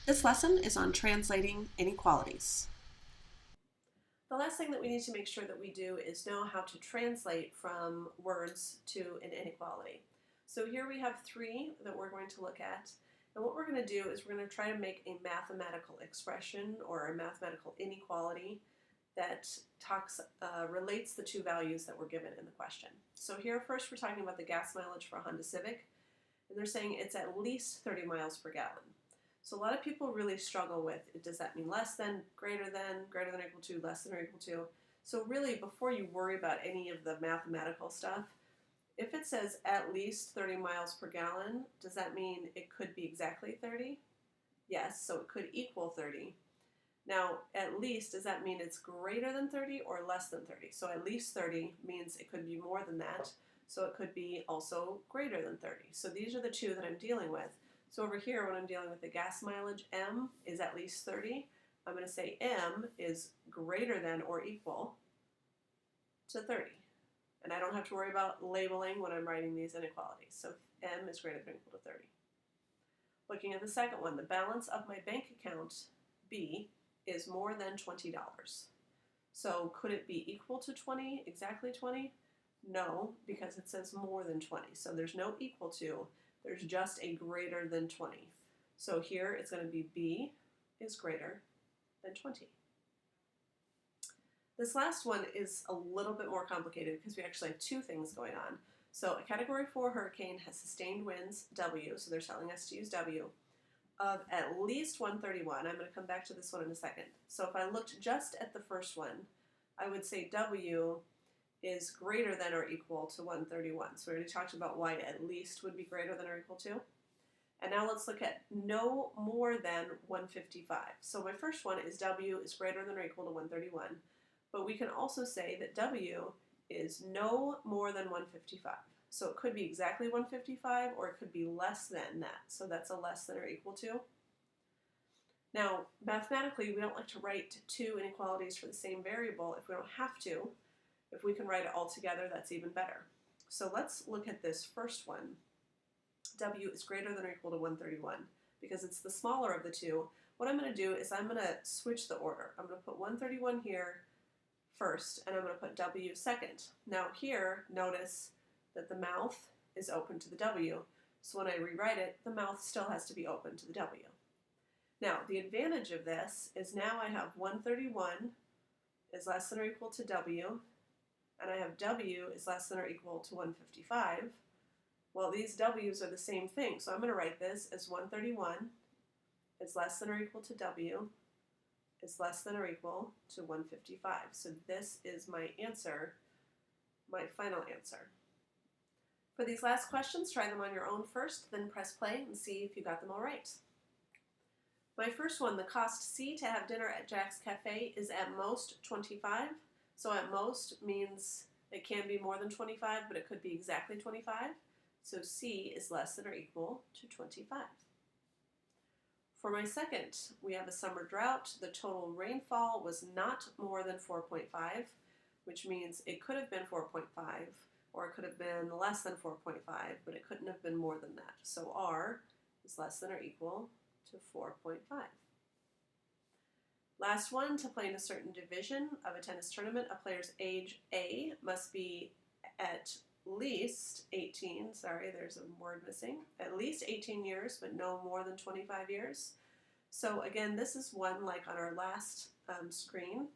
This lesson is on translating inequalities. The last thing that we need to make sure that we do is know how to translate from words to an inequality. So here we have three that we're going to look at. And what we're going to do is we're going to try to make a mathematical expression or a mathematical inequality that relates the two values that were given in the question. So here first we're talking about the gas mileage for a Honda Civic. And they're saying it's at least 30 miles per gallon. So a lot of people really struggle with, does that mean less than, greater than or equal to, less than or equal to? So really, before you worry about any of the mathematical stuff, if it says at least 30 miles per gallon, does that mean it could be exactly 30? Yes, so it could equal 30. Now, at least, does that mean it's greater than 30 or less than 30? So at least 30 means it could be more than that, so it could be also greater than 30. So these are the two that I'm dealing with. So over here, when I'm dealing with the gas mileage, M is at least 30. I'm going to say M is greater than or equal to 30. And I don't have to worry about labeling when I'm writing these inequalities. So M is greater than or equal to 30. Looking at the second one, the balance of my bank account, B, is more than $20. So could it be equal to 20, exactly 20? No, because it says more than 20. So there's no equal to. There's just a greater than 20. So here it's going to be B is greater than 20. This last one is a little bit more complicated because we actually have two things going on. So a Category 4 hurricane has sustained winds, W, so they're telling us to use W, of at least 131. I'm going to come back to this one in a second. So if I looked just at the first one, I would say W is greater than or equal to 131. So we already talked about why at least would be greater than or equal to. And now let's look at no more than 155. So my first one is W is greater than or equal to 131. But we can also say that W is no more than 155. So it could be exactly 155 or it could be less than that. So that's a less than or equal to. Now, mathematically, we don't like to write two inequalities for the same variable if we don't have to. If we can write it all together, that's even better. So let's look at this first one. W is greater than or equal to 131. Because it's the smaller of the two, what I'm going to do is I'm going to switch the order. I'm going to put 131 here first, and I'm going to put W second. Now here, notice that the mouth is open to the W. So when I rewrite it, the mouth still has to be open to the W. Now, the advantage of this is now I have 131 is less than or equal to W, and I have W is less than or equal to 155, well, these W's are the same thing. So I'm going to write this as 131 is less than or equal to W is less than or equal to 155. So this is my answer, my final answer. For these last questions, try them on your own first, then press play and see if you got them all right. My first one, the cost C to have dinner at Jack's Cafe is at most 25. So at most means it can be more than 25, but it could be exactly 25. So C is less than or equal to 25. For my second, we have a summer drought. The total rainfall was not more than 4.5, which means it could have been 4.5, or it could have been less than 4.5, but it couldn't have been more than that. So R is less than or equal to 4.5. Last one, to play in a certain division of a tennis tournament, a player's age A must be at least 18, sorry, there's a word missing, at least 18 years, but no more than 25 years. So again, this is one like on our last screen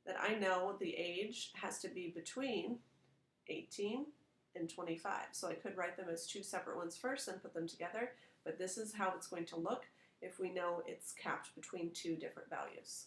that I know the age has to be between 18 and 25. So I could write them as two separate ones first and put them together, but this is how it's going to look if we know it's capped between two different values.